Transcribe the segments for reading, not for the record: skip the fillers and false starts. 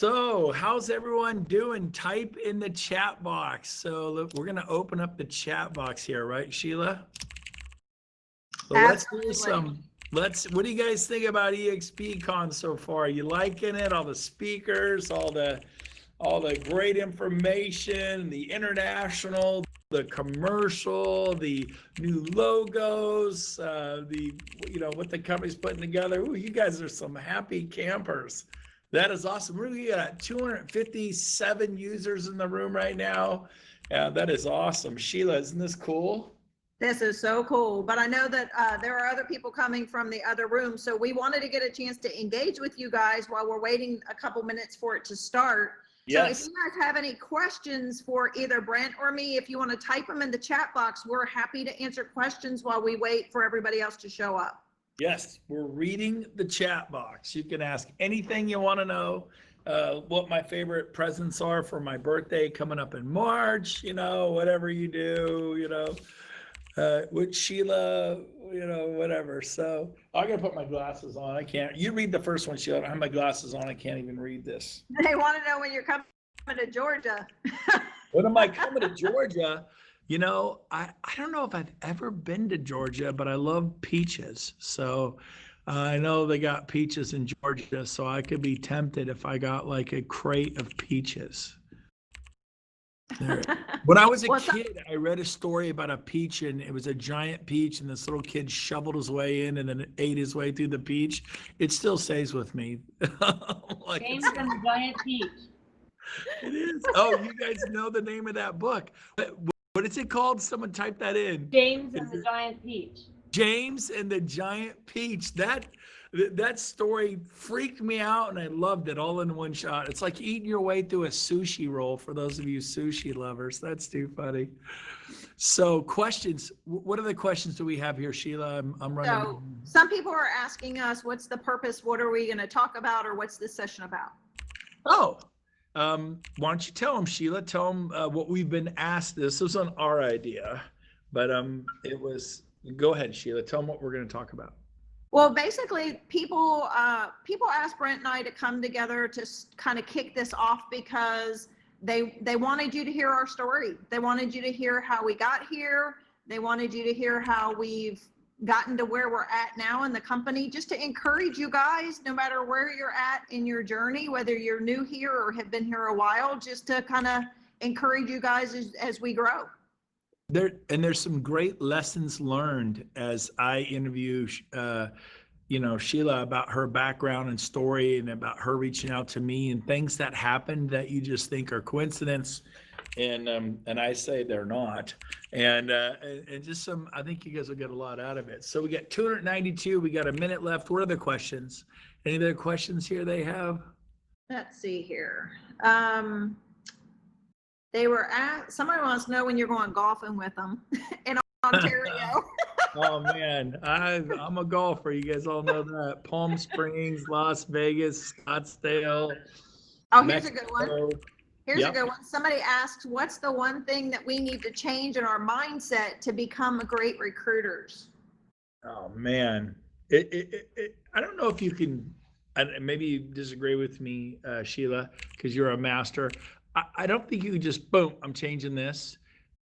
So how's everyone doing? Type in the chat box. So look, we're going to open up the chat box here, right, Sheila? So let's do some, what do you guys think about EXPCon so far? You liking it? All the speakers, all the great information, the international, the commercial, the new logos, what the company's putting together. Ooh, you guys are some happy campers. That is awesome. We got 257 users in the room right now. Yeah, that is awesome. Sheila, isn't this cool? This is so cool, but I know that there are other people coming from the other room, so we wanted to get a chance to engage with you guys while we're waiting a couple minutes for it to start. Yes. So if you guys have any questions for either Brent or me, if you want to type them in the chat box, we're happy to answer questions while we wait for everybody else to show up. Yes, we're reading the chat box. You can ask anything you want to know, what my favorite presents are for my birthday coming up in March, whatever you do, with Sheila, whatever. So I got to put my glasses on. I can't. You read the first one, Sheila. I don't have my glasses on. I can't even read this. They want to know when you're coming to Georgia. When am I coming to Georgia? I don't know if I've ever been to Georgia, but I love peaches. So I know they got peaches in Georgia, so I could be tempted if I got like a crate of peaches. When I was a kid, I read a story about a peach, and it was a giant peach, and this little kid shoveled his way in and then ate his way through the peach. It still stays with me. James and the Giant Peach. It is. Oh, you guys know the name of that book. What is it called? Someone type that in. James and the Giant Peach. James and the Giant Peach. That story freaked me out, and I loved it all in one shot. It's like eating your way through a sushi roll for those of you sushi lovers. That's too funny. So questions. What other questions do we have here, Sheila? I'm running. So some people are asking us, what's the purpose? What are we going to talk about, or what's this session about? Oh. Why don't you tell them, Sheila? Tell them what we've been asked. This was on our idea, but go ahead, Sheila. Tell them what we're going to talk about. Well, basically, people asked Brent and I to come together to kind of kick this off because they wanted you to hear our story. They wanted you to hear how we got here. They wanted you to hear how we've gotten to where we're at now in the company, just to encourage you guys, no matter where you're at in your journey, whether you're new here or have been here a while, just to kind of encourage you guys as we grow. There's some great lessons learned as I interview, Sheila about her background and story, and about her reaching out to me, and things that happened that you just think are coincidence. And I say they're not, and just I think you guys will get a lot out of it. So we got 292, we got a minute left. What are the questions? Any other questions here they have? Let's see here. They were somebody wants to know when you're going golfing with them in Ontario. Oh man, I'm a golfer. You guys all know that. Palm Springs, Las Vegas, Scottsdale. Oh, here's a good one. Here's a good one. Somebody asks, what's the one thing that we need to change in our mindset to become great recruiters? Oh man, I don't know if you can, maybe you disagree with me, Sheila, because you're a master. I don't think you can just, boom, I'm changing this.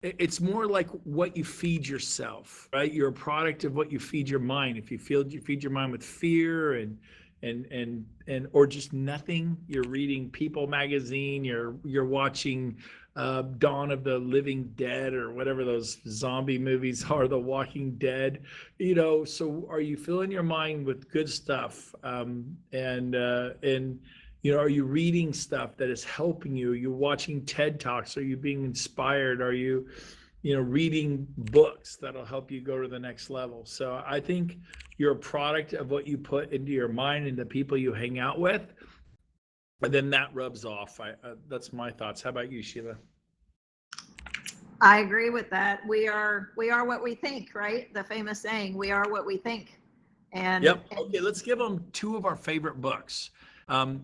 It's more like what you feed yourself, right? You're a product of what you feed your mind. If you feed your mind with fear and or just nothing, you're reading People magazine, you're watching Dawn of the Living Dead or whatever those zombie movies are, The Walking Dead, so are you filling your mind with good stuff? Are you reading stuff that is helping you? Are you watching TED Talks? Are you being inspired? Are you reading books that'll help you go to the next level? So I think you're a product of what you put into your mind and the people you hang out with, and then that rubs off. That's my thoughts. How about you, Sheila? I agree with that. We are what we think, right? The famous saying, we are what we think. And yep. Okay, let's give them two of our favorite books.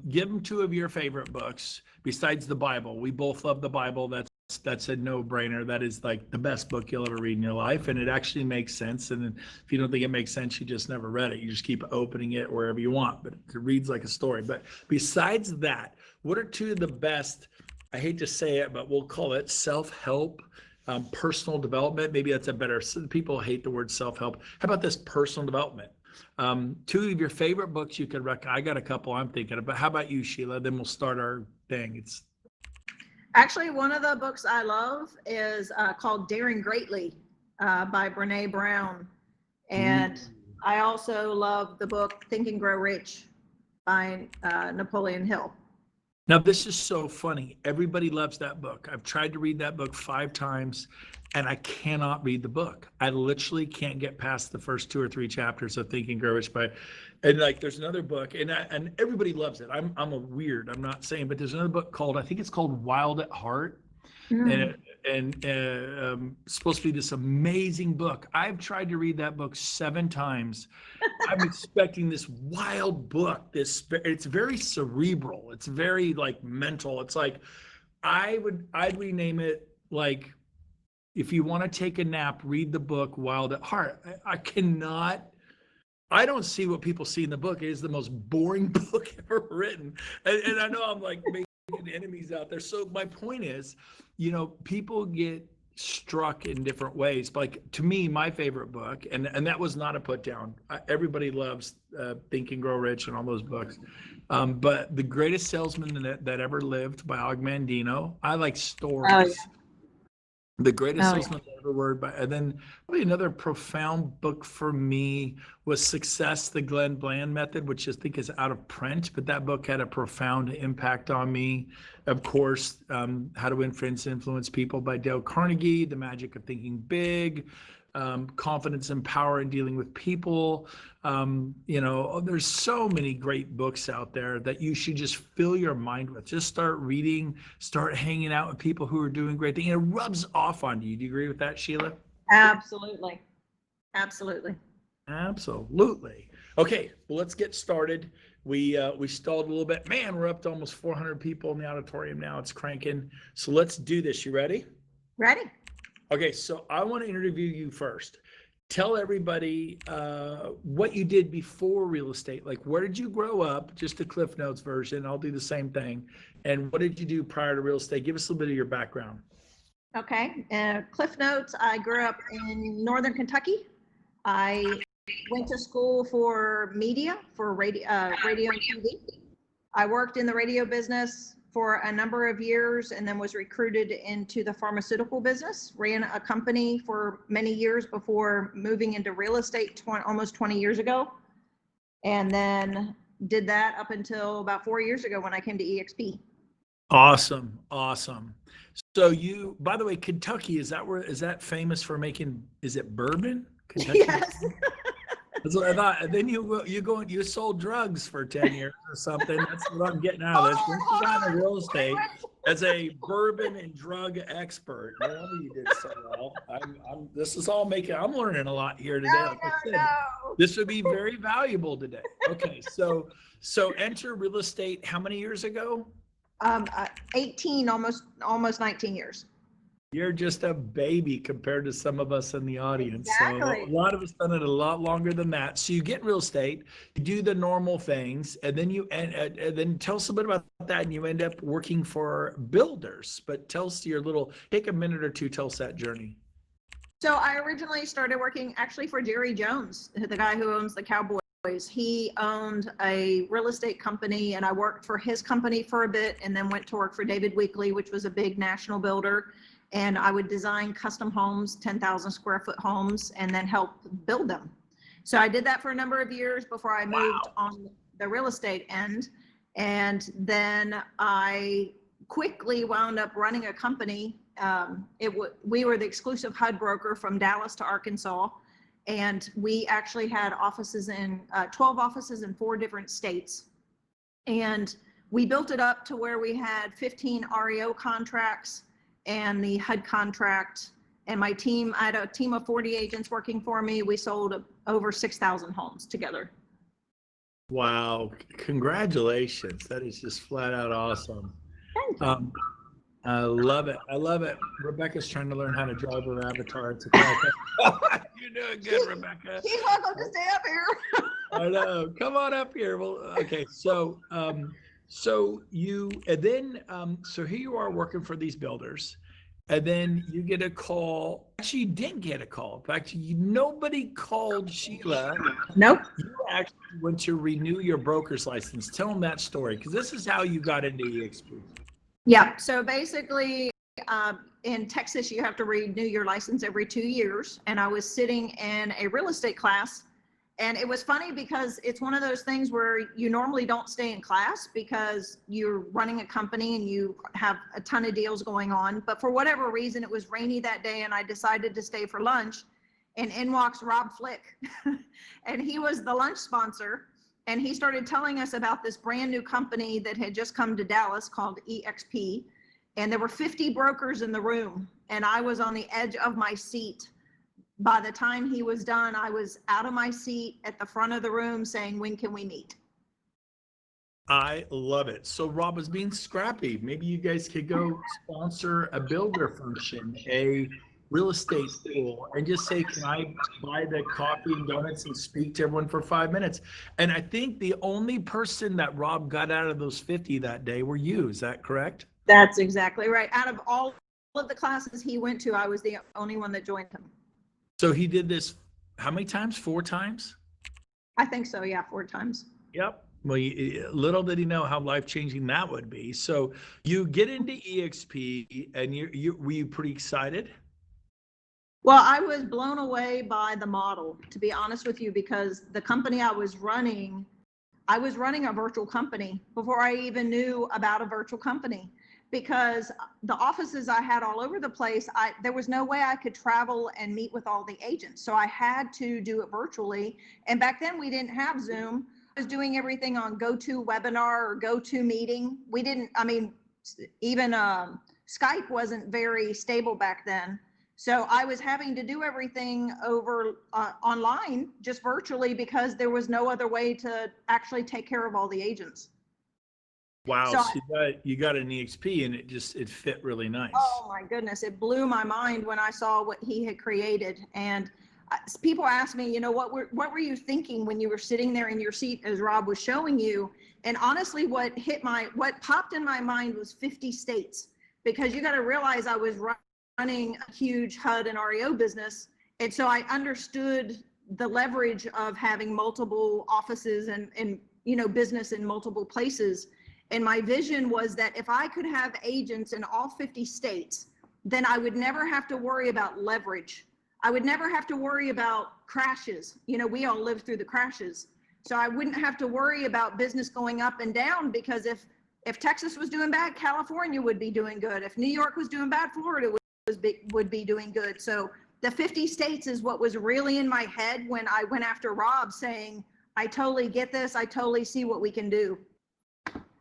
Give them two of your favorite books besides the Bible. We both love the Bible. That's that's a no-brainer. That is like the best book you'll ever read in your life, and it actually makes sense. And if you don't think it makes sense, you just never read it. You just keep opening it wherever you want, but it reads like a story. But besides that, what are two of the best, I hate to say it, but we'll call it self-help, personal development? Maybe that's a better, people hate the word self-help. How about this, personal development? Two of your favorite books you could recommend. I got a couple I'm thinking of, but how about you, Sheila? Then we'll start our thing. It's Actually, one of the books I love is called Daring Greatly by Brene Brown. And I also love the book Think and Grow Rich by Napoleon Hill. Now, this is so funny. Everybody loves that book. I've tried to read that book 5 times and I cannot read the book. I literally can't get past the first 2 or 3 chapters of Think and Grow Rich and like there's another book and everybody loves it. I'm a weird, I'm not saying, but there's another book called, I think it's called Wild at Heart. And supposed to be this amazing book. I've tried to read that book 7 times. I'm expecting this wild book. It's very cerebral. It's very like mental. It's like I'd rename it like, if you want to take a nap, read the book Wild at Heart. I don't see what people see in the book. It is the most boring book ever written. And I know I'm like making enemies out there. So my point is, people get struck in different ways. Like to me, my favorite book, and that was not a put down. Everybody loves Think and Grow Rich and all those books. But The Greatest Salesman That Ever Lived by Og Mandino. I like stories. Oh, yeah. The Greatest Salesman That Ever Lived and then probably another profound book for me was Success, the Glenn Bland Method, which I think is out of print, but that book had a profound impact on me. Of course, How to Influence People by Dale Carnegie, The Magic of Thinking Big, Confidence and Power in Dealing with People. There's so many great books out there that you should just fill your mind with. Just start reading, start hanging out with people who are doing great things. It rubs off on you. Do you agree with that, Sheila? Absolutely. Okay, well, let's get started. We stalled a little bit. Man, we're up to almost 400 people in the auditorium now. It's cranking. So let's do this. You ready? Ready. Okay, so I want to interview you first. Tell everybody what you did before real estate. Like, where did you grow up? Just the Cliff Notes version. I'll do the same thing. And what did you do prior to real estate? Give us a little bit of your background. Okay. Cliff Notes. I grew up in Northern Kentucky. I went to school for media, for radio and TV. I worked in the radio business for a number of years and then was recruited into the pharmaceutical business, ran a company for many years before moving into real estate almost 20 years ago. And then did that up until about 4 years ago when I came to EXP. Awesome. So you, by the way, Kentucky, is that famous for making, is it bourbon? Kentucky? Yes. That's what I thought. And then you sold drugs for 10 years or something. That's what I'm getting out of this. Once you got into real estate as a bourbon and drug expert, no wonder you did so well. I'm learning a lot here today. Like I said, this would be very valuable today. Okay, so enter real estate how many years ago? 18, almost 19 years. You're just a baby compared to some of us in the audience. Exactly. So a lot of us done it a lot longer than that. So you get in real estate, you do the normal things, and then and then tell us a bit about that, and you end up working for builders. But tell us take a minute or two, tell us that journey. So I originally started working actually for Jerry Jones, the guy who owns the Cowboys. He owned a real estate company, and I worked for his company for a bit, and then went to work for David Weekley, which was a big national builder. And I would design custom homes, 10,000 square foot homes, and then help build them. So I did that for a number of years before I moved on the real estate end. And then I quickly wound up running a company. We were the exclusive HUD broker from Dallas to Arkansas. And we actually had 12 offices in 4 different states. And we built it up to where we had 15 REO contracts and the HUD contract, and I had a team of 40 agents working for me. We sold over 6,000 homes together. Wow, congratulations. That is just flat out awesome. Thank you. I love it. I love it. Rebecca's trying to learn how to drive her Avatar. It's okay. You're doing good, Rebecca. She's welcome to stay up here. I know. Come on up here. Well, okay. So, so here you are working for these builders, and then you get a call. Actually, you didn't get a call. In fact, nobody called Sheila. Nope. You actually went to renew your broker's license. Tell them that story, because this is how you got into EXP. Yeah. So basically, in Texas, you have to renew your license every 2 years. And I was sitting in a real estate class. And it was funny because it's one of those things where you normally don't stay in class because you're running a company and you have a ton of deals going on. But for whatever reason, it was rainy that day and I decided to stay for lunch. And in walks Rob Flick. And he was the lunch sponsor. And he started telling us about this brand new company that had just come to Dallas called EXP. And there were 50 brokers in the room. And I was on the edge of my seat. By the time he was done, I was out of my seat at the front of the room saying, when can we meet? I love it. So Rob was being scrappy. Maybe you guys could go sponsor a builder function, a real estate school, and just say, can I buy the coffee and donuts and speak to everyone for 5 minutes? And I think the only person that Rob got out of those 50 that day were you. Is that correct? That's exactly right. Out of all of the classes he went to, I was the only one that joined him. So he did this how many times? 4 times? I think so. Yeah. 4 times. Yep. Well, little did he know how life-changing that would be. So you get into EXP and were you pretty excited? Well, I was blown away by the model, to be honest with you, because the company I was running a virtual company before I even knew about a virtual company, because the offices I had all over the place, there was no way I could travel and meet with all the agents. So I had to do it virtually. And back then we didn't have Zoom. I was doing everything on GoToWebinar or GoToMeeting. Even Skype wasn't very stable back then. So I was having to do everything over online, just virtually, because there was no other way to actually take care of all the agents. Wow. So you got an EXP and it fit really nice. Oh my goodness. It blew my mind when I saw what he had created. And people ask me, what were you thinking when you were sitting there in your seat as Rob was showing you? And honestly, what popped in my mind was 50 states, because you got to realize I was running a huge HUD and REO business. And so I understood the leverage of having multiple offices and business in multiple places. And my vision was that if I could have agents in all 50 states, then I would never have to worry about leverage. I would never have to worry about crashes. We all lived through the crashes. So I wouldn't have to worry about business going up and down, because if Texas was doing bad, California would be doing good. If New York was doing bad, Florida would be doing good. So the 50 states is what was really in my head when I went after Rob, saying, I totally get this. I totally see what we can do.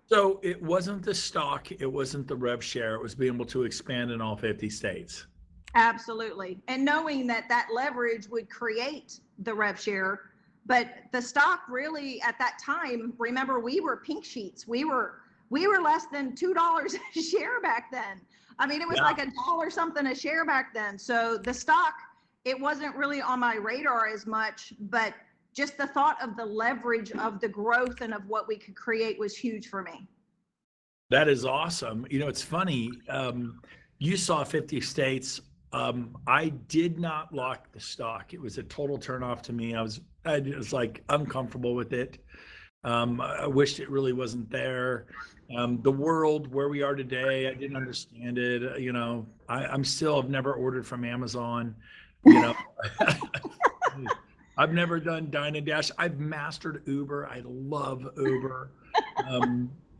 So it wasn't the stock, it wasn't the rev share, it was being able to expand in all 50 states. Absolutely. And knowing that leverage would create the rev share, but the stock really at that time, remember, we were pink sheets. We were less than $2 a share back then. I mean, it was like $1 something a share back then. So the stock, it wasn't really on my radar as much, but just the thought of the leverage of the growth and of what we could create was huge for me. That is awesome. It's funny. You saw 50 states. I did not lock the stock. It was a total turnoff to me. I was like uncomfortable with it. I wished it really wasn't there. The world where we are today, I didn't understand it. I've never ordered from Amazon. I've never done Dine and Dash. I've mastered Uber. I love Uber.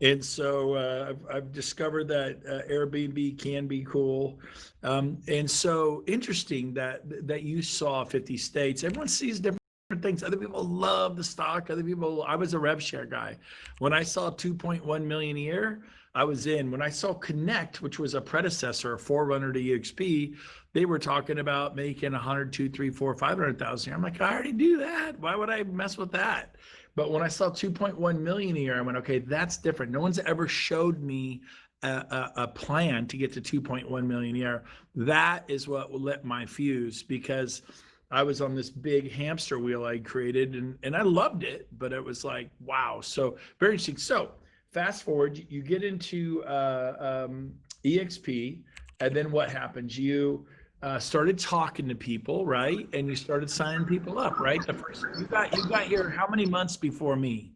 And so I've discovered that Airbnb can be cool. And so interesting that you saw 50 states. Everyone sees different things. Other people love the stock. I was a rev share guy. When I saw 2.1 million a year, I was in. When I saw Connect, which was a predecessor, a forerunner to EXP, they were talking about making 100, 2, 3, 4, 500,000. I'm like, I already do that. Why would I mess with that? But when I saw 2.1 million a year, I went, okay, that's different. No one's ever showed me a plan to get to 2.1 million a year. That is what lit my fuse, because I was on this big hamster wheel I created, and I loved it, but it was like, wow. So very interesting. So fast forward, you get into EXP, and then what happens? You started talking to people, right? And you started signing people up, right? The first you got here how many months before me?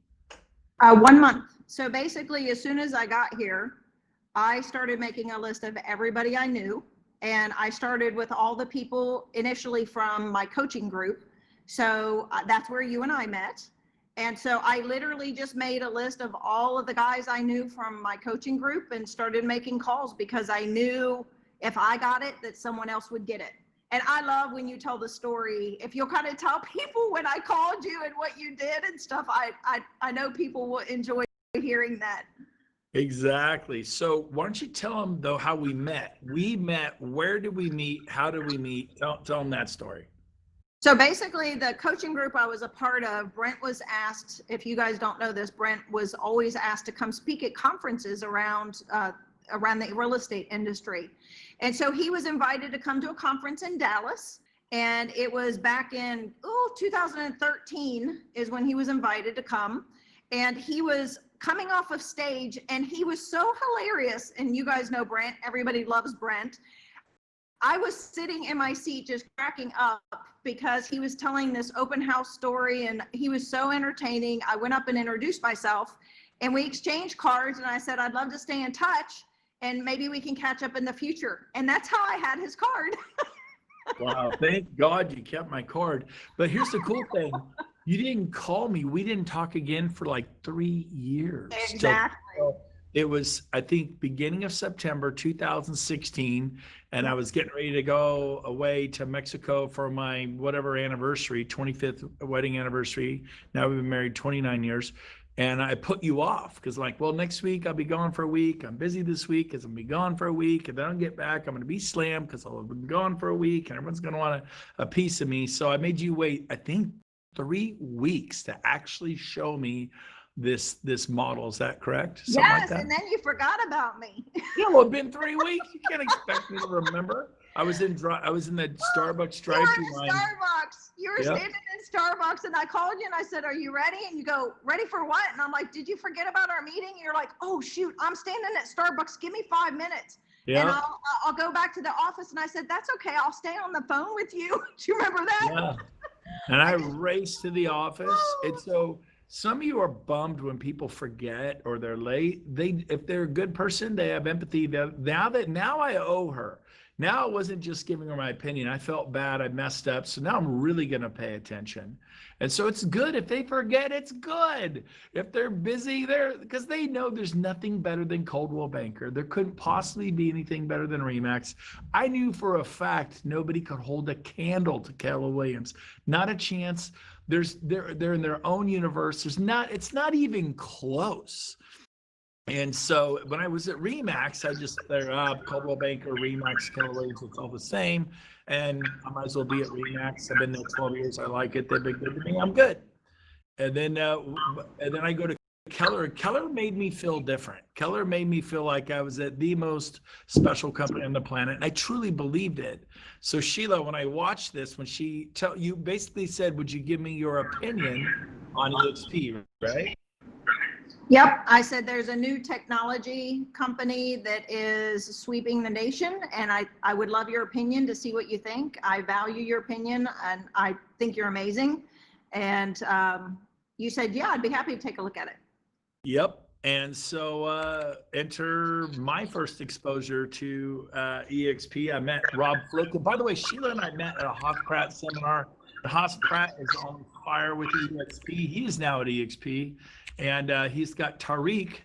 1 month. So basically, as soon as I got here, I started making a list of everybody I knew. And I started with all the people initially from my coaching group. So that's where you and I met. And so I literally just made a list of all of the guys I knew from my coaching group and started making calls, because I knew if I got it, that someone else would get it. And I love when you tell the story, if you'll kind of tell people when I called you and what you did and stuff, I know people will enjoy hearing that. Exactly. So why don't you tell them though how we met? We met. Where did we meet? How did we meet? Tell them that story. So basically, the coaching group I was a part of, Brent was asked, if you guys don't know this, Brent was always asked to come speak at conferences around the real estate industry. And so he was invited to come to a conference in Dallas. And it was back in 2013 is when he was invited to come. And he was coming off of stage, and he was so hilarious. And you guys know Brent, everybody loves Brent. I was sitting in my seat just cracking up, because he was telling this open house story, and he was so entertaining. I went up and introduced myself, and we exchanged cards, and I said, I'd love to stay in touch, and maybe we can catch up in the future. And that's how I had his card. Wow. Thank God you kept my card. But here's the cool thing. You didn't call me. We didn't talk again for like 3 years. Exactly. So it was, I think, beginning of September 2016, and I was getting ready to go away to Mexico for my whatever anniversary, 25th wedding anniversary. Now we've been married 29 years. And I put you off because, like, well, next week I'll be gone for a week. I'm busy this week because I'm going to be gone for a week. And then I'll get back. I'm going to be slammed because I'll have been gone for a week and everyone's going to want a piece of me. So I made you wait, I think, 3 weeks to actually show me this model. Is that correct? Something yes, like that? and then you forgot about me. Yeah, well, it's been 3 weeks. You can't expect me to remember. I was in the Starbucks drive-thru line. Starbucks. You were Yep. standing in Starbucks, and I called you and I said, "Are you ready?" And you go, "Ready for what?" And I'm like, "Did you forget about our meeting?" And you're like, "Oh shoot, I'm standing at Starbucks. Give me 5 minutes, and Yeah. I'll go back to the office." And I said, "That's okay. I'll stay on the phone with you." Do you remember that? Yeah. And I raced to the office. And so some of you are bummed when people forget or they're late. If they're a good person, they have empathy. Now I owe her. Now it wasn't just giving her my opinion. I felt bad. I messed up. So now I'm really going to pay attention. And so it's good. If they forget, it's good. If they're busy, because they know there's nothing better than Coldwell Banker. There couldn't possibly be anything better than Remax. I knew for a fact nobody could hold a candle to Keller Williams. Not a chance. They're in their own universe. It's not even close. And so when I was at Remax, I just they're Coldwell Banker, Remax, Keller Williams, it's all the same. And I might as well be at Remax. I've been there 12 years. I like it. They've been good to me. I'm good. And then I go to Keller. Keller made me feel different. Keller made me feel like I was at the most special company on the planet. And I truly believed it. So Sheila, when I watched this, when you basically said, would you give me your opinion on EXP, right? Yep. I said there's a new technology company that is sweeping the nation, and I would love your opinion to see what you think. I value your opinion, and I think you're amazing. And you said, yeah, I'd be happy to take a look at it. Yep. And so enter my first exposure to EXP. I met Rob Flick. And by the way, Sheila and I met at a Haas Pratt seminar. Haas Pratt is on fire with EXP. He is now at EXP. And he's got Tariq,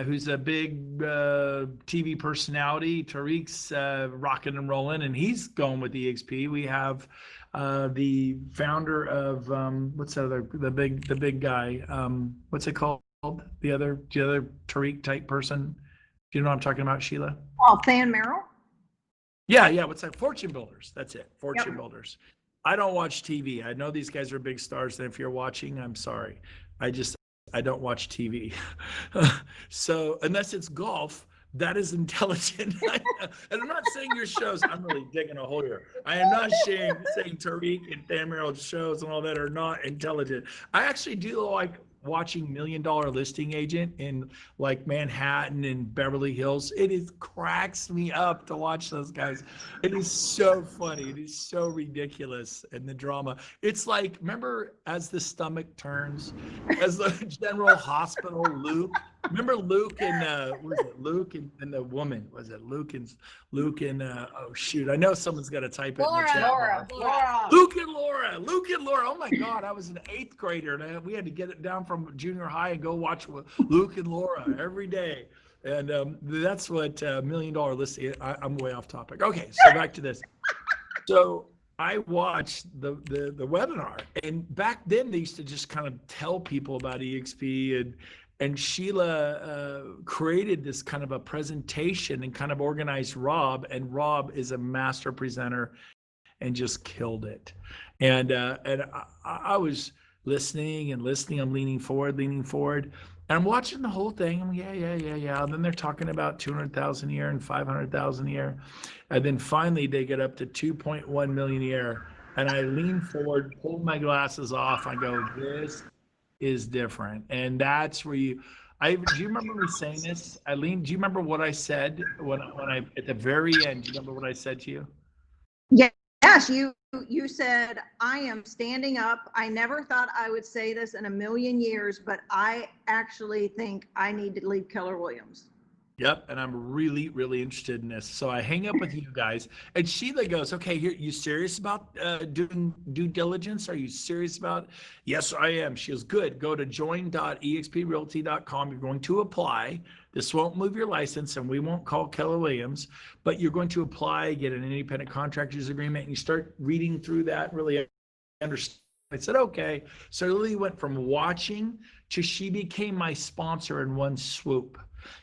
who's a big TV personality. Tariq's rocking and rolling, and he's going with EXP. We have the founder of what's the other, the big guy? What's it called? The other Tariq type person. Do you know what I'm talking about, Sheila? Oh, Fan Merrill. Yeah. What's that? Fortune Builders. That's it. Fortune Yep. Builders. I don't watch TV. I know these guys are big stars, and if you're watching, I'm sorry. I don't watch TV. So unless it's golf, that is intelligent. And I'm not saying your shows, I'm really digging a hole here. I am not saying Tariq and Thamiral's shows and all that are not intelligent. I actually do like watching $1 Million Listing Agent in like Manhattan and Beverly Hills. It is cracks me up to watch those guys. It is so funny. It is so ridiculous. And the drama. It's like, remember As the Stomach Turns, as the General Hospital, Luke. Remember Luke and was it Luke and the woman? Was it Luke and oh shoot, I know someone's got to type it in the chat. Laura. Luke and Laura. Oh my God, I was an 8th grader and we had to get it down from junior high and go watch Luke and Laura every day. And that's what $1 Million Listing. I'm way off topic. Okay, so back to this. So I watched the webinar, and back then they used to just kind of tell people about EXP, and Sheila created this kind of a presentation and kind of organized Rob, and Rob is a master presenter and just killed it. And I was listening. I'm leaning forward, and I'm watching the whole thing. I'm yeah. And then they're talking about 200,000 a year and 500,000 a year. And then finally they get up to 2.1 million a year. And I lean forward, pull my glasses off. I go, this is different. And that's where do you remember me saying this? Eileen, do you remember what I said when I at the very end? Do you remember what I said to you? Yes, you said, I am standing up. I never thought I would say this in a million years, but I actually think I need to leave Keller Williams. Yep, and I'm really, really interested in this. So I hang up with you guys, and Sheila goes, okay, here, you serious about doing due diligence? Are you serious about? Yes, I am. She goes, good. Go to join.exprealty.com. You're going to apply. This won't move your license, and we won't call Keller Williams, but you're going to apply, get an independent contractors agreement, and you start reading through that, really understand. I said, okay. So Lily went from watching to she became my sponsor in one swoop.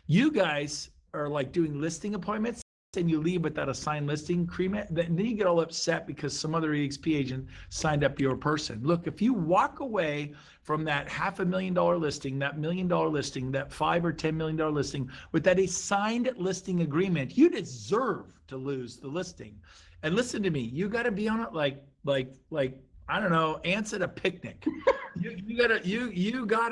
You guys are like doing listing appointments and you leave without a signed listing agreement, then you get all upset because some other EXP agent signed up your person. Look, if you walk away from that $500,000 listing, that $1 million listing, that $5 or $10 million listing without a signed listing agreement, you deserve to lose the listing. And listen to me, you got to be on it like I don't know, ants at a picnic. You gotta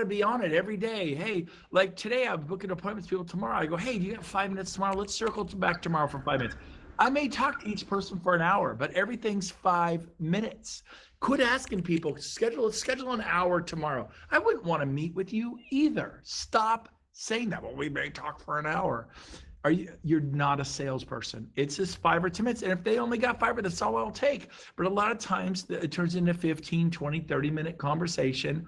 be on it every day. Hey, like today I'm booking appointments with people tomorrow. I go, hey, do you have 5 minutes tomorrow? Let's circle back tomorrow for 5 minutes. I may talk to each person for an hour, but everything's 5 minutes. Quit asking people, schedule an hour tomorrow. I wouldn't want to meet with you either. Stop saying that. Well, we may talk for an hour. You're not a salesperson. It's just 5 or 10 minutes. And if they only got 5, that's all it'll take. But a lot of times it turns into 15, 20, 30-minute conversation.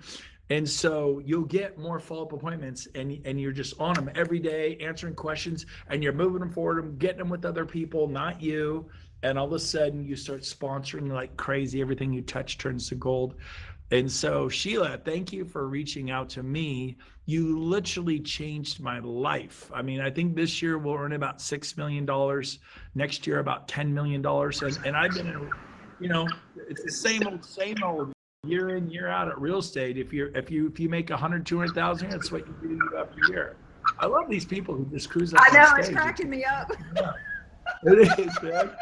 And so you'll get more follow-up appointments and you're just on them every day, answering questions, and you're moving them forward, getting them with other people, not you. And all of a sudden you start sponsoring like crazy. Everything you touch turns to gold. And so Sheila, thank you for reaching out to me. You literally changed my life. I mean, I think this year we'll earn about $6 million. Next year, about $10 million. And I've been in, it's the same old year in, year out at real estate. If you make 100, 200,000, that's what you do every year. I love these people who just cruise up I know, on it's stage. cracking me up. Yeah, it is, man.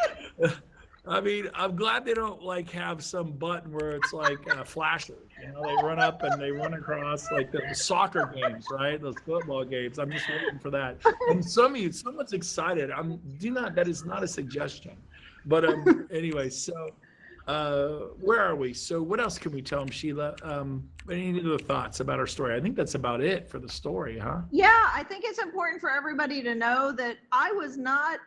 I mean, I'm glad they don't like have some button where it's like flashers. They run up and they run across like the soccer games, right? Those football games. I'm just waiting for that. And someone's excited. That is not a suggestion. But anyway, so where are we? So what else can we tell them, Sheila? Any other thoughts about our story? I think that's about it for the story, huh? Yeah, I think it's important for everybody to know that I was not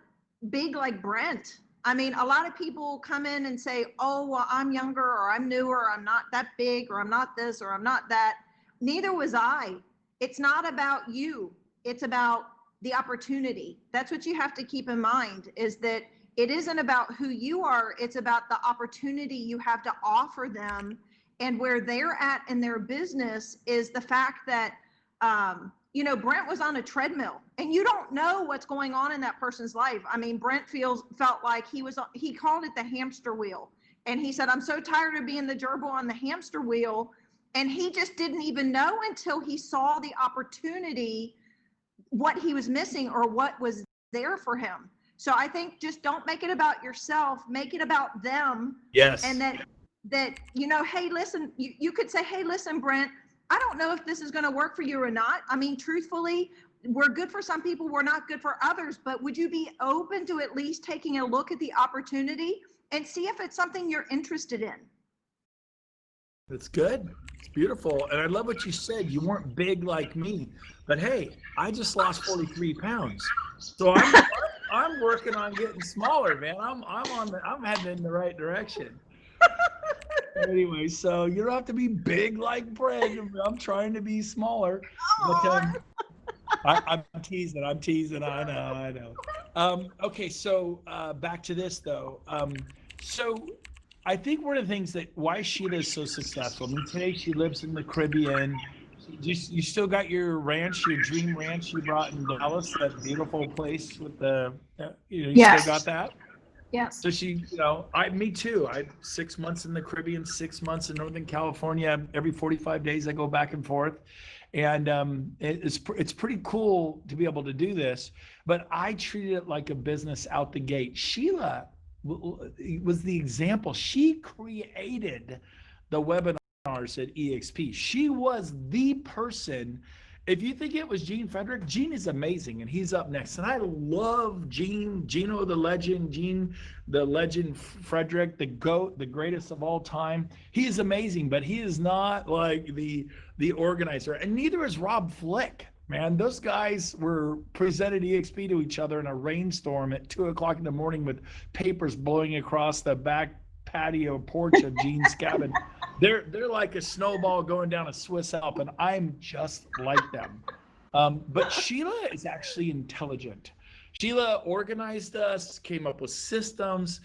big like Brent. I mean, a lot of people come in and say, oh, well, I'm younger or I'm newer, or I'm not that big, or I'm not this, or I'm not that. Neither was I. It's not about you. It's about the opportunity. That's what you have to keep in mind, is that it isn't about who you are. It's about the opportunity you have to offer them. And where they're at in their business is the fact that, Brent was on a treadmill and you don't know what's going on in that person's life. I mean, Brent felt like he called it the hamster wheel. And he said, I'm so tired of being the gerbil on the hamster wheel. And he just didn't even know until he saw the opportunity, what he was missing or what was there for him. So I think just don't make it about yourself, make it about them. Yes. And that, you know, hey, listen, you could say, hey, listen, Brent, I don't know if this is going to work for you or not. I mean, truthfully, we're good for some people, we're not good for others, but would you be open to at least taking a look at the opportunity and see if it's something you're interested in? That's good. It's beautiful. And I love what you said. You weren't big like me, but hey, I just lost 43 pounds. So I'm working on getting smaller, man. I'm heading in the right direction. Anyway, so you don't have to be big like Brent. I'm trying to be smaller. But I'm teasing. I know. Okay, so back to this though. So I think one of the things why Sheila is so successful. I mean, today she lives in the Caribbean. You still got your ranch, your dream ranch you brought in Dallas, that beautiful place with the, you Yes. still got that? Yes. So she, me too. 6 months in the Caribbean, 6 months in Northern California. Every 45 days I go back and forth. And it's pretty cool to be able to do this, but I treated it like a business out the gate. Sheila was the example. She created the webinars at EXP. She was the person. If you think it was Gene Frederick, Gene is amazing, and he's up next. And I love Gene, Gino the legend, Gene the legend, Frederick, the GOAT, the greatest of all time. He is amazing, but he is not like the organizer. And neither is Rob Flick, man. Those guys were presented EXP to each other in a rainstorm at 2:00 in the morning with papers blowing across the back patio porch of Gene's cabin. They're like a snowball going down a Swiss Alp, and I'm just like them. But Sheila is actually intelligent. Sheila organized us, came up with systems.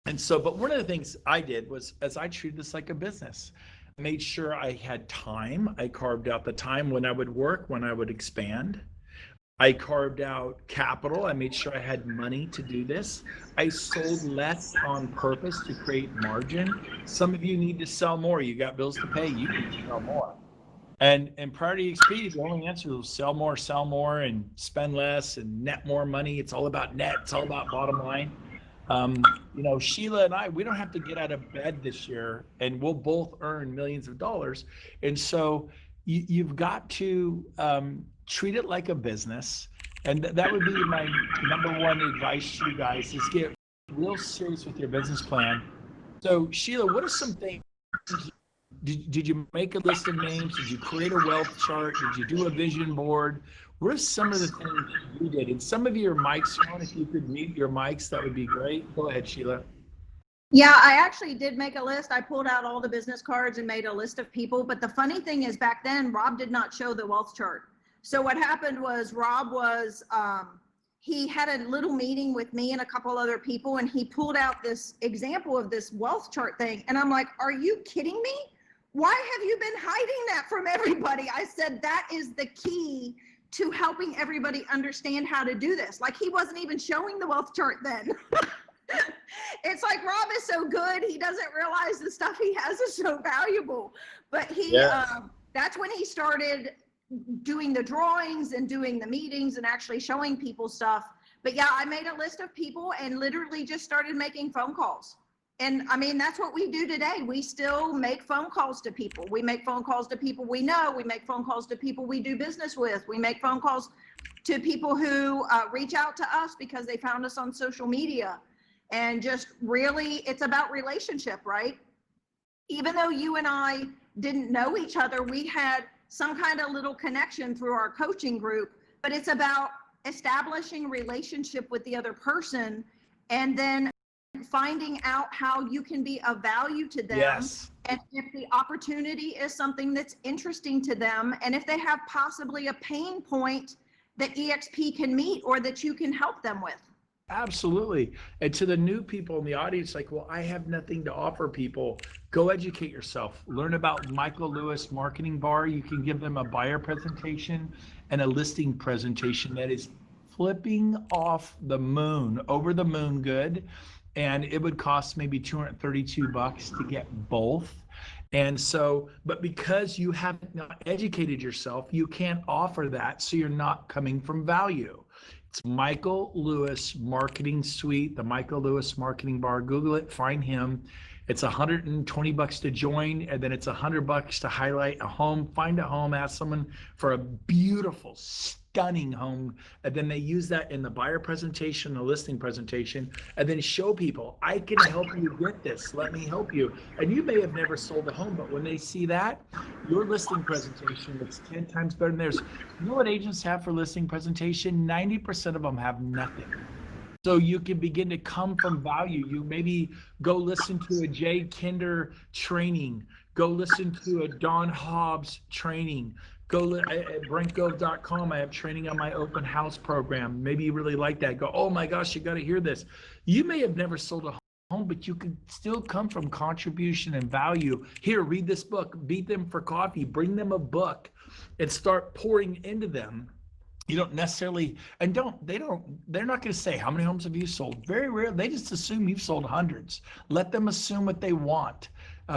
And so, but one of the things I did was, as I treated this like a business, I made sure I had time. I carved out the time when I would work, when I would expand. I carved out capital. I made sure I had money to do this. I sold less on purpose to create margin. Some of you need to sell more. You got bills to pay. You need to sell more. And prior to EXP, the only answer was sell more, and spend less and net more money. It's all about net. It's all about bottom line. Sheila and I, we don't have to get out of bed this year, and we'll both earn millions of dollars. And so you've got to treat it like a business. And that would be my number one advice to you guys, is get real serious with your business plan. So Sheila, what are some things, did you make a list of names? Did you create a wealth chart? Did you do a vision board? What are some of the things you did? And some of your mics on, if you could mute your mics, that would be great. Go ahead, Sheila. Yeah, I actually did make a list. I pulled out all the business cards and made a list of people. But the funny thing is, back then, Rob did not show the wealth chart. So what happened was Rob was, he had a little meeting with me and a couple other people, and he pulled out this example of this wealth chart thing. And I'm like, are you kidding me? Why have you been hiding that from everybody? I said, that is the key to helping everybody understand how to do this. Like, he wasn't even showing the wealth chart then. It's like, Rob is so good, he doesn't realize the stuff he has is so valuable. But that's when he started doing the drawings and doing the meetings and actually showing people stuff. But yeah, I made a list of people and literally just started making phone calls. And I mean, that's what we do today. We still make phone calls to people. We make phone calls to people we know. We make phone calls to people we do business with. We make phone calls to people who reach out to us because they found us on social media. And just really, it's about relationship, right? Even though you and I didn't know each other, we had some kind of little connection through our coaching group, but it's about establishing relationship with the other person and then finding out how you can be of value to them. Yes. And if the opportunity is something that's interesting to them, and if they have possibly a pain point that EXP can meet or that you can help them with. Absolutely. And to the new people in the audience, like, well, I have nothing to offer people. Go educate yourself. Learn about Michael Lewis Marketing Bar. You can give them a buyer presentation and a listing presentation that is flipping off the moon, over the moon good. and it would cost maybe $232 to get both. And so, but because you have not educated yourself, you can't offer that. So you're not coming from value. It's Michael Lewis Marketing Suite, the Michael Lewis Marketing Bar. Google it, find him. It's $120 to join, and then it's $100 to highlight a home. Find a home, ask someone for a beautiful, stunning home, and then they use that in the buyer presentation, the listing presentation, and then show people, I can help you get this. Let me help you. And you may have never sold a home, but when they see that, your listing presentation looks 10 times better than theirs. You know what agents have for listing presentation? 90% of them have nothing. So you can begin to come from value. You maybe go listen to a Jay Kinder training, go listen to a Don Hobbs training, go at brentgove.com. I have training on my open house program. Maybe you really like that. Go, oh my gosh, you got to hear this. You may have never sold a home, but you could still come from contribution and value. Here, read this book, beat them for coffee, bring them a book and start pouring into them. You don't necessarily, and they're not going to say, how many homes have you sold? Very rare. They just assume you've sold hundreds. Let them assume what they want.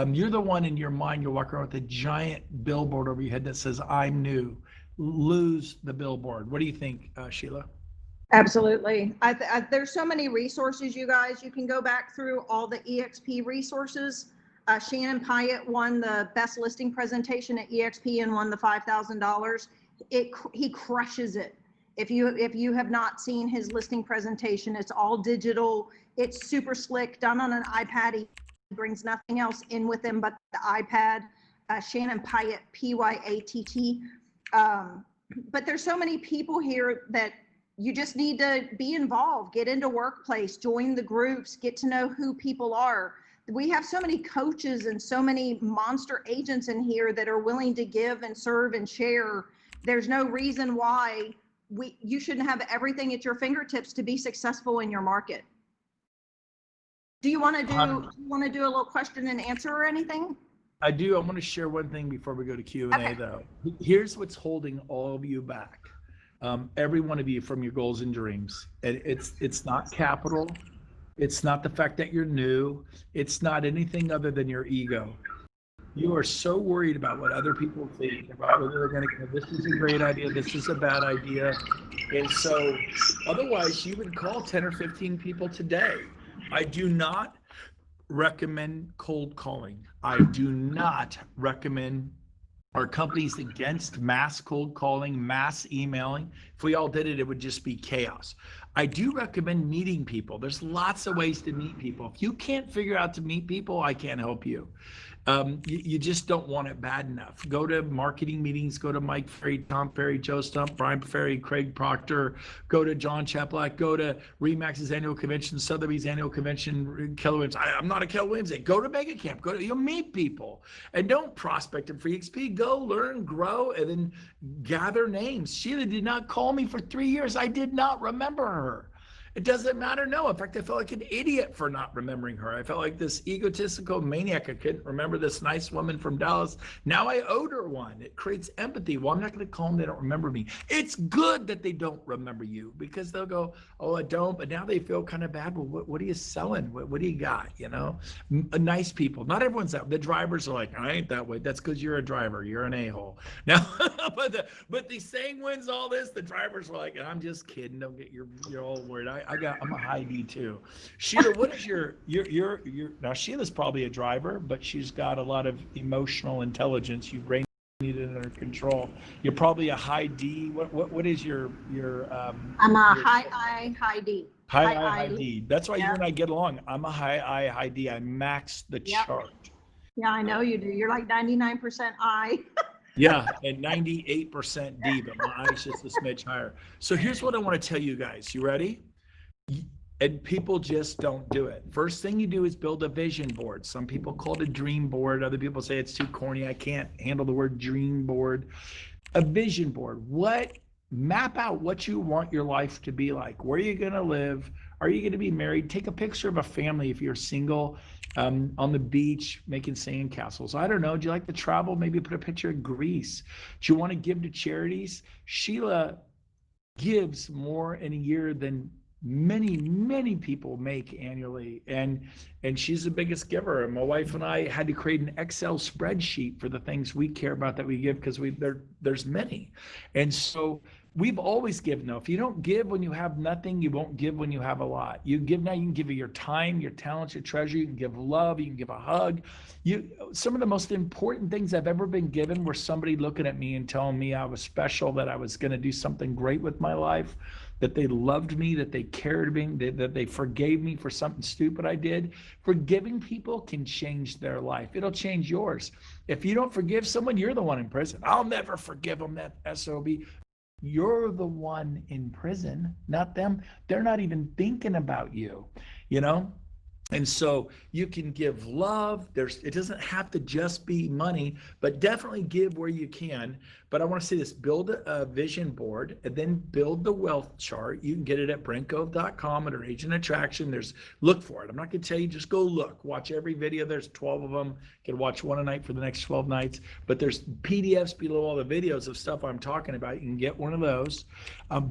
You're the one in your mind, you're walking around with a giant billboard over your head that says, I'm new. Lose the billboard. What do you think, Sheila? Absolutely. There's so many resources, you guys. You can go back through all the EXP resources. Shannon Pyatt won the best listing presentation at EXP and won the $5,000. He crushes it. If you have not seen his listing presentation, it's all digital. It's super slick, done on an iPad. He brings nothing else in with him but the iPad. Shannon Pyatt, P-Y-A-T-T. But there's so many people here that you just need to be involved, get into workplace, join the groups, get to know who people are. We have so many coaches and so many monster agents in here that are willing to give and serve and share. There's no reason why you shouldn't have everything at your fingertips to be successful in your market. Do you want to do a little question and answer or anything? I do. I want to share one thing before we go to Q&A, okay, though. Here's what's holding all of you back. Every one of you from your goals and dreams. And it's not capital. It's not the fact that you're new. It's not anything other than your ego. You are so worried about what other people think, about whether they're going to go, this is a great idea, this is a bad idea. And so otherwise you would call 10 or 15 people today. I do not recommend cold calling. I do not recommend our company's against mass cold calling, mass emailing. If we all did it, it would just be chaos. I do recommend meeting people. There's lots of ways to meet people. If you can't figure out to meet people, I can't help you. You just don't want it bad enough. Go to marketing meetings, go to Mike Ferry, Tom Ferry, Joe Stump, Brian Ferry, Craig Proctor, go to John Chaplack, go to Remax's annual convention, Sotheby's annual convention, Keller Williams. I'm not a Keller Williams. Go to Mega Camp, you'll meet people, and don't prospect them for EXP. Go learn, grow, and then gather names. Sheila did not call me for 3 years. I did not remember her. It doesn't matter. No, in fact, I felt like an idiot for not remembering her. I felt like this egotistical maniac. I couldn't remember this nice woman from Dallas. Now I owed her one. It creates empathy. Well, I'm not going to call them. They don't remember me. It's good that they don't remember you, because they'll go, oh, I don't. But now they feel kind of bad. Well, what are you selling? What do you got? You know, nice people. Not everyone's that. The drivers are like, I ain't that way. That's because you're a driver. You're an a-hole. Now, but the saying wins all this. The drivers are like, I'm just kidding. Don't get you're all worried. I'm a high D too. Sheila, what is your now Sheila's probably a driver, but she's got a lot of emotional intelligence. You've brain it under control. You're probably a high D. What is your I'm a high I, high D. High D. That's why you and I get along. I'm a high I, high D. I max the chart. Yeah, I know you do. You're like 99% I. Yeah, and 98% D, but my I's just a smidge higher. So here's what I want to tell you guys. You ready? And people just don't do it. First thing you do is build a vision board. Some people call it a dream board. Other people say it's too corny. I can't handle the word dream board. A vision board. Map out what you want your life to be like. Where are you going to live? Are you going to be married? Take a picture of a family if you're single, on the beach making sandcastles. I don't know. Do you like to travel? Maybe put a picture of Greece. Do you want to give to charities? Sheila gives more in a year than many people make annually, and she's the biggest giver. And my wife and I had to create an Excel spreadsheet for the things we care about that we give, because there's many. And so we've always given. Now, if you don't give when you have nothing, you won't give when you have a lot. You give now, you can give your time, your talents, your treasure. You can give love, you can give a hug. Some of the most important things I've ever been given were somebody looking at me and telling me I was special, that I was going to do something great with my life, that they loved me, that they cared me, that they forgave me for something stupid I did. Forgiving people can change their life. It'll change yours. If you don't forgive someone, you're the one in prison. I'll never forgive them, that SOB. You're the one in prison, not them. They're not even thinking about you, you know? And so you can give love. It doesn't have to just be money, but definitely give where you can. But I want to say this: build a vision board, and then build the wealth chart. You can get it at brentgove.com under Agent Attraction. Look for it. I'm not going to tell you, just go look. Watch every video. There's 12 of them. You can watch one a night for the next 12 nights. But there's PDFs below all the videos of stuff I'm talking about. You can get one of those.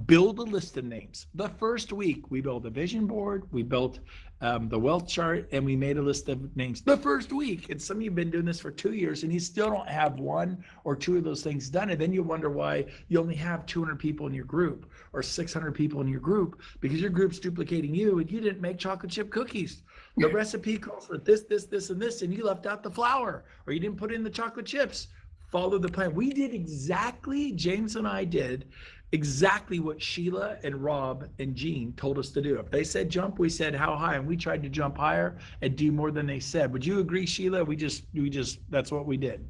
Build a list of names. The first week, we built a vision board. We built the wealth chart, and we made a list of names the first week. And some of you have been doing this for 2 years, and you still don't have one or two of those things done. And then you wonder why you only have 200 people in your group or 600 people in your group, because your group's duplicating you, and you didn't make chocolate chip cookies. The recipe calls for this, and this, and you left out the flour, or you didn't put in the chocolate chips. Follow the plan. We did exactly, James and I did exactly what Sheila and Rob and Jean told us to do. If they said jump, we said how high, and we tried to jump higher and do more than they said. Would you agree, Sheila? We just that's what we did.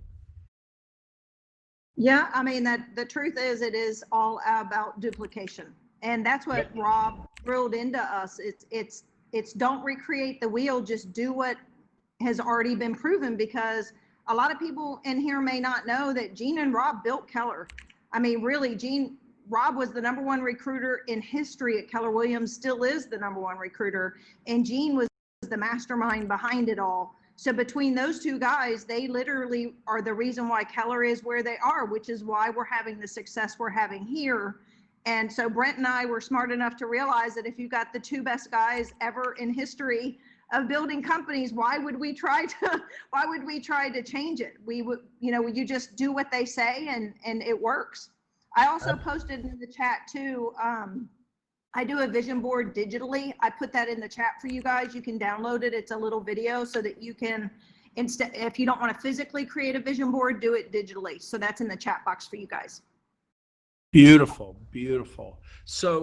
Yeah, I mean, that the truth is, it is all about duplication, and that's what Rob drilled into us. It's don't recreate the wheel, just do what has already been proven, because a lot of people in here may not know that Jean and Rob built Keller. I mean, really, Rob was the #1 recruiter in history at Keller Williams, still is the #1 recruiter, and Jean was the mastermind behind it all. So between those two guys, they literally are the reason why Keller is where they are, which is why we're having the success we're having here. And so Brent and I were smart enough to realize that if you got the two best guys ever in history of building companies, why would we try to change it? We would, you just do what they say, and it works. I also posted in the chat too. I do a vision board digitally. I put that in the chat for you guys. You can download it. It's a little video so that you can, if you don't want to physically create a vision board, do it digitally. So that's in the chat box for you guys. Beautiful, beautiful. So,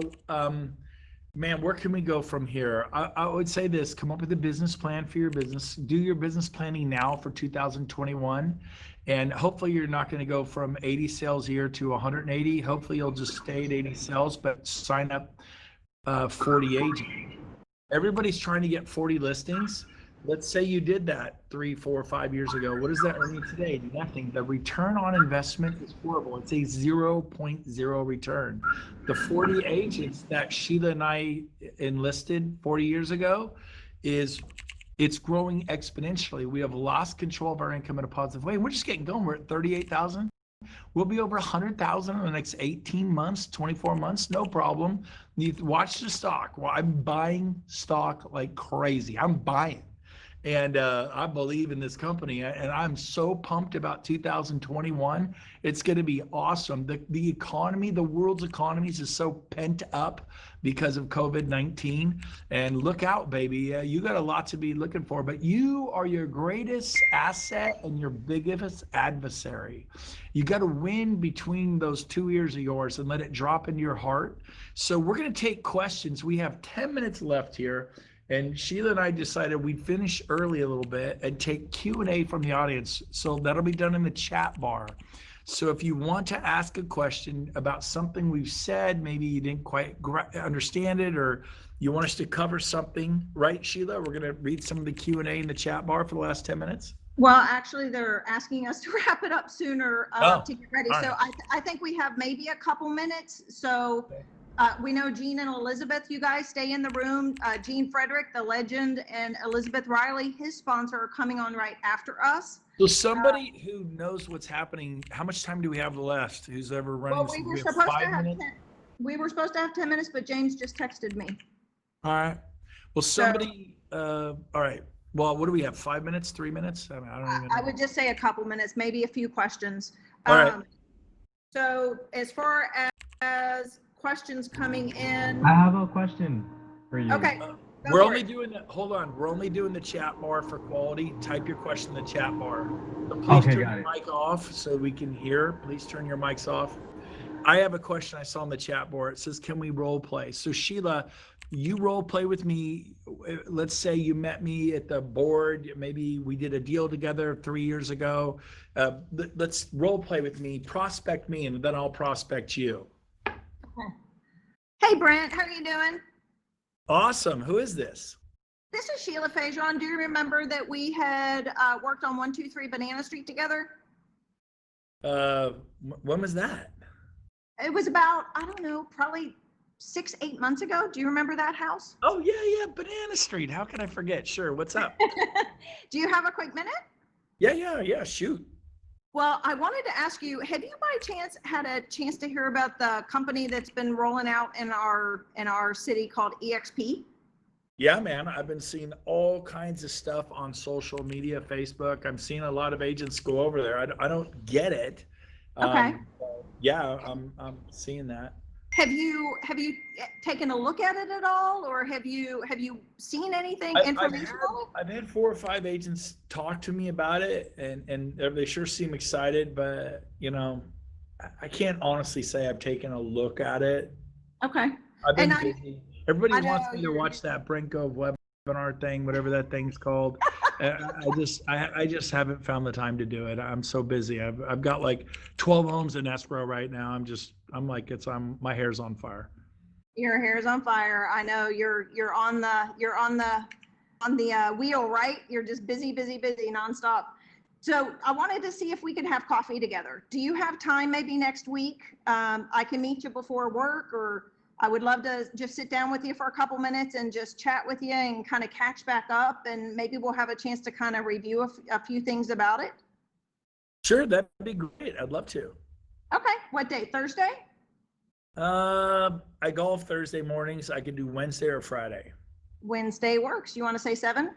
man, where can we go from here? I would say this: come up with a business plan for your business. Do your business planning now for 2021. And hopefully you're not going to go from 80 sales a year to 180. Hopefully you'll just stay at 80 sales, but sign up 40 agents. Everybody's trying to get 40 listings. Let's say you did that 3, 4, 5 years ago. What does that earn you today? Nothing. The return on investment is horrible. It's a 0.0 return. The 40 agents that Sheila and I enlisted 40 years ago it's growing exponentially. We have lost control of our income in a positive way. We're just getting going. We're at 38,000. We'll be over 100,000 in the next 18 months, 24 months, no problem. You watch the stock. Well, I'm buying stock like crazy. I'm buying. And I believe in this company, and I'm so pumped about 2021. It's going to be awesome. The economy, the world's economies is so pent up because of COVID-19. And look out, baby. You got a lot to be looking for, but you are your greatest asset and your biggest adversary. You got to win between those two ears of yours and let it drop into your heart. So we're going to take questions. We have 10 minutes left here. And Sheila and I decided we'd finish early a little bit and take Q&A from the audience. So that'll be done in the chat bar. So if you want to ask a question about something we've said, maybe you didn't quite understand it, or you want us to cover something, right, Sheila? We're going to read some of the Q&A in the chat bar for the last 10 minutes. Well, actually, they're asking us to wrap it up sooner to get ready. So I think we have maybe a couple minutes. So. Okay. We know Jean and Elizabeth, you guys stay in the room. Gene Frederick, the legend, and Elizabeth Riley, his sponsor, are coming on right after us. So somebody who knows what's happening, how much time do we have left? Who's ever running? Well, we were supposed to have 10 minutes, but James just texted me. All right. Well, somebody, all right. Well, what do we have? 5 minutes, 3 minutes? I mean, I don't even I know. would just say a couple minutes, maybe a few questions. All right. So as far as questions coming in, I have a question for you. okay. Go We're for only it. doing the, hold on. We're only doing the chat bar for quality. Type your question in the chat bar. So please Okay, turn got your it. mic off so we can hear. Please turn your mics off. I have a question I saw in the chat board. It says, can we role play? So Sheila, you role play with me. Let's say you met me at the board. Maybe we did a deal together 3 years ago. Let's role play with me, prospect me, and then I'll prospect you. Hey, Brent, how are you doing? Awesome. Who is this? This is Sheila Fejeran. Do you remember that we had worked on 123 Banana Street together? When was that? It was about, I don't know, probably 6-8 months ago. Do you remember that house? Oh, yeah, Banana Street. How can I forget? Sure. What's up? Do you have a quick minute? Yeah. Shoot. Well, I wanted to ask you, have you by chance had a chance to hear about the company that's been rolling out in our city called EXP? Yeah, man. I've been seeing all kinds of stuff on social media, Facebook. I'm seeing a lot of agents go over there. I don't get it. Okay. Yeah, I'm seeing that. Have you taken a look at it at all, or have you seen anything information on it? I've had 4 or 5 agents talk to me about it, and they sure seem excited, but I can't honestly say I've taken a look at it. Okay. I've been And busy. Everybody I wants know me to watch that Brent Gove webinar thing, whatever that thing's called. I just haven't found the time to do it. I'm so busy. I've got like 12 homes in escrow right now. My hair's on fire. your hair's on fire. I know you're on the wheel, right? You're just busy nonstop. So I wanted to see if we could have coffee together. Do you have time maybe next week? I can meet you before work, or I would love to just sit down with you for a couple minutes and just chat with you and kind of catch back up, and maybe we'll have a chance to kind of review a few things about it. Sure, that'd be great. I'd love to. Okay, what day? Thursday? I golf Thursday mornings. I could do Wednesday or Friday. Wednesday works. You want to say 7?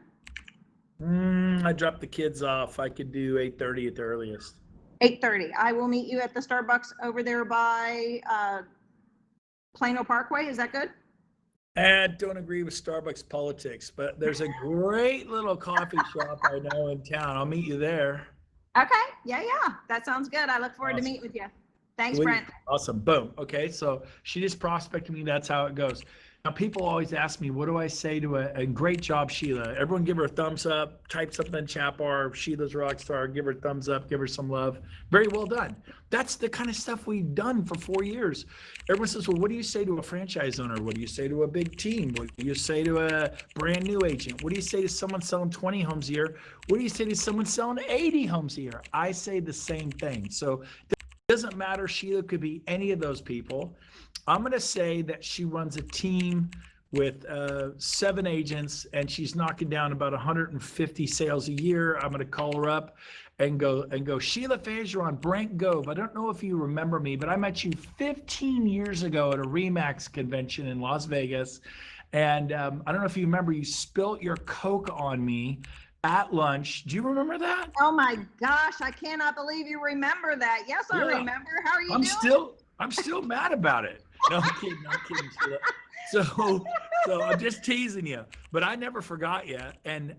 I drop the kids off. I could do 8:30 at the earliest. 8:30. I will meet you at the Starbucks over there by Plano Parkway. Is that good? I don't agree with Starbucks politics, but there's a great little coffee shop I know in town. I'll meet you there. Okay. Yeah. That sounds good. I look forward to meeting with you. Thanks, Sweet. Brent. Awesome. Boom. Okay. So she just prospected me. That's how it goes. Now, people always ask me, what do I say to a great job, Sheila? Everyone give her a thumbs up, type something in chat bar, Sheila's rock star, give her a thumbs up, give her some love. Very well done. That's the kind of stuff we've done for 4 years. Everyone says, well, what do you say to a franchise owner? What do you say to a big team? What do you say to a brand new agent? What do you say to someone selling 20 homes a year? What do you say to someone selling 80 homes a year? I say the same thing. So it doesn't matter. Sheila could be any of those people. I'm going to say that she runs a team with 7 agents, and she's knocking down about 150 sales a year. I'm going to call her up and go, Sheila Fejeran, Brent Gove. I don't know if you remember me, but I met you 15 years ago at a RE/MAX convention in Las Vegas. And I don't know if you remember, you spilt your Coke on me at lunch. Do you remember that? Oh my gosh, I cannot believe you remember that. Yes, I remember. How are you doing? I'm still mad about it. No, I'm kidding, Sheila. So I'm just teasing you, but I never forgot you. And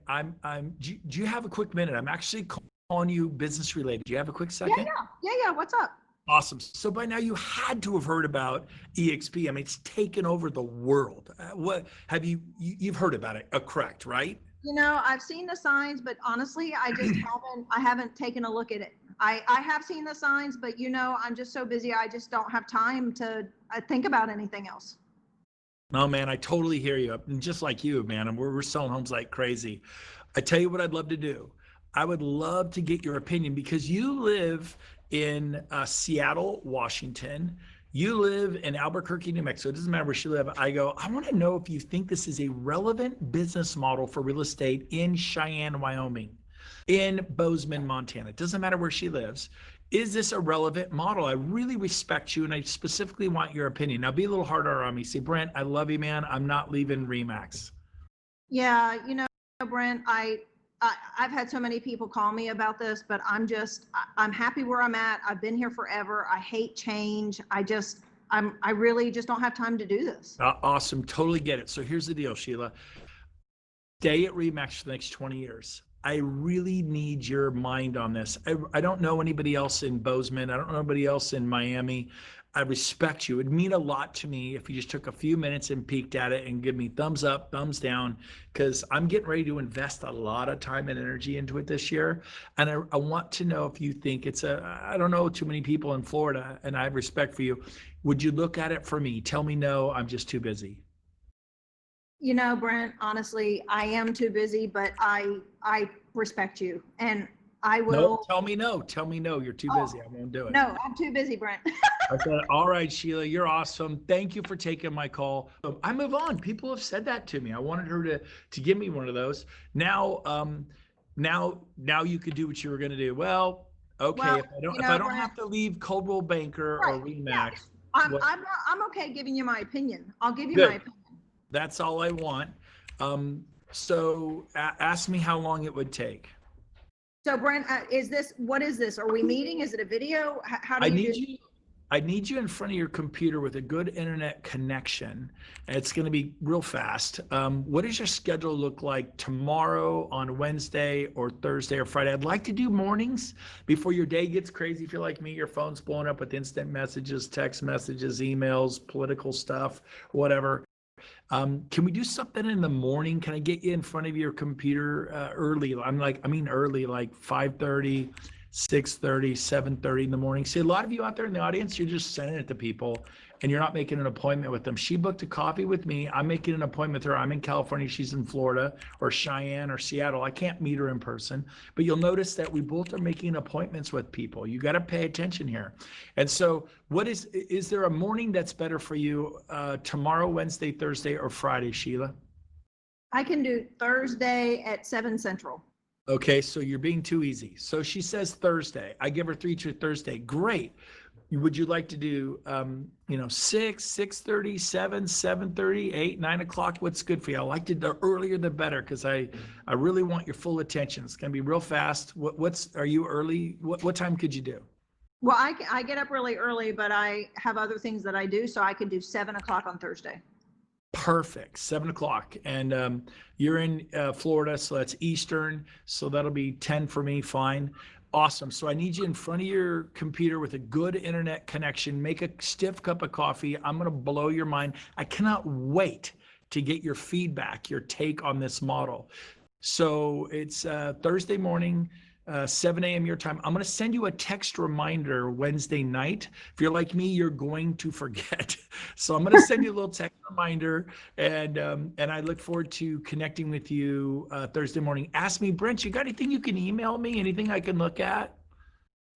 do you have a quick minute? I'm actually calling you business related. Do you have a quick second? Yeah. What's up? Awesome. So by now you had to have heard about EXP. I mean, it's taken over the world. What have you've heard about it? Correct, right? I've seen the signs, but honestly, I just haven't taken a look at it. I have seen the signs, but I'm just so busy. I just don't have time to think about anything else. No, man, I totally hear you. And just like you, man, and we're selling homes like crazy. I tell you what I'd love to do. I would love to get your opinion, because you live in Seattle, Washington. You live in Albuquerque, New Mexico. It doesn't matter where you live. I want to know if you think this is a relevant business model for real estate in Cheyenne, Wyoming, in Bozeman, Montana. It doesn't matter where she lives. is this a relevant model? I really respect you, and I specifically want your opinion. Now, be a little harder on me. Say, Brent, I love you, man. I'm not leaving Remax. Yeah, Brent, I've had so many people call me about this, but I'm happy where I'm at. I've been here forever. I hate change. I really just don't have time to do this. Awesome. Totally get it. So here's the deal, Sheila. Stay at Remax for the next 20 years. I really need your mind on this. I don't know anybody else in Bozeman. I don't know anybody else in Miami. I respect you. It'd mean a lot to me if you just took a few minutes and peeked at it and give me thumbs up, thumbs down, because I'm getting ready to invest a lot of time and energy into it this year. And I want to know if you think I don't know too many people in Florida, and I have respect for you. Would you look at it for me? Tell me no, I'm just too busy. Brent, honestly, I am too busy, but I respect you, and I will. No, tell me no. Tell me no. You're too busy. I won't do it. No, I'm too busy, Brent. I said, all right, Sheila, you're awesome. Thank you for taking my call. I move on. People have said that to me. I wanted her to give me one of those. Now you could do what you were going to do. Well, okay. Well, if I don't have to leave Coldwell Banker or Remax, yeah. I'm okay giving you my opinion. I'll give you Good. my opinion. That's all I want. So ask me how long it would take. So Brent, what is this? Are we meeting? Is it a video? How do I need you in front of your computer with a good internet connection. It's going to be real fast. What does your schedule look like tomorrow, on Wednesday or Thursday or Friday? I'd like to do mornings before your day gets crazy. If you're like me, your phone's blowing up with instant messages, text messages, emails, political stuff, whatever. Can we do something in the morning? Can I get you in front of your computer early? Early, like 5:30, 6:30, 7:30 in the morning. See, a lot of you out there in the audience, you're just sending it to people and you're not making an appointment with them. She booked a coffee with me. I'm making an appointment with her. I'm in California. She's in Florida or Cheyenne or Seattle. I can't meet her in person, but you'll notice that we both are making appointments with people. You got to pay attention here. And so is there a morning that's better for you tomorrow, Wednesday, Thursday, or Friday, Sheila? I can do Thursday at 7 Central. Okay, so you're being too easy. So she says Thursday. I give her 3 to Thursday. Great. Would you like to do 6, 6:30, 7, 7:30, 8, 9 o'clock? What's good for you? I like to the earlier the better, because I really want your full attention. It's gonna be real fast. Are you early? What time could you do? Well, I get up really early, but I have other things that I do, so I could do 7 o'clock on Thursday. Perfect. 7 o'clock. And you're in Florida, so that's Eastern. So that'll be 10 for me. Fine. Awesome. So I need you in front of your computer with a good internet connection. Make a stiff cup of coffee. I'm going to blow your mind. I cannot wait to get your feedback, your take on this model. So it's Thursday morning, 7 a.m. your time. I'm going to send you a text reminder Wednesday night. If you're like me, you're going to forget. So I'm going to send you a little text reminder, and I look forward to connecting with you Thursday morning. Ask me, Brent, you got anything you can email me? Anything I can look at?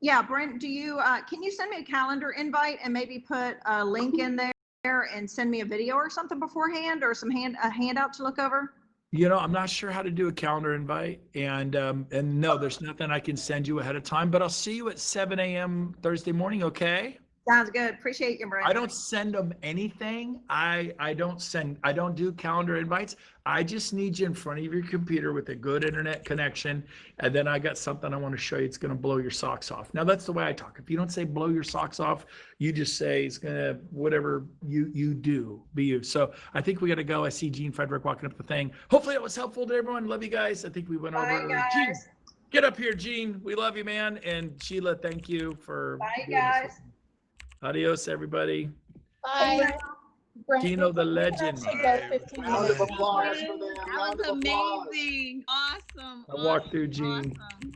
Yeah, Brent, can you send me a calendar invite and maybe put a link in there and send me a video or something beforehand, or a handout to look over? I'm not sure how to do a calendar invite, and no, there's nothing I can send you ahead of time, but I'll see you at 7 a.m. Thursday morning. Okay. Sounds good. Appreciate you, Brent. I don't send them anything. I don't do calendar invites. I just need you in front of your computer with a good internet connection. And then I got something I want to show you. It's going to blow your socks off. Now that's the way I talk. If you don't say blow your socks off, you just say it's going to, whatever you do, be you. So I think we got to go. I see Gene Frederick walking up the thing. Hopefully it was helpful to everyone. Love you guys. I think we went over. Bye, Gene, guys. get up here, Gene. We love you, man. And Sheila, thank you for. Bye, guys. Adios, everybody. Bye. Gino the legend. Round of applause for them. That was amazing. Awesome. I walked through Gene. Awesome.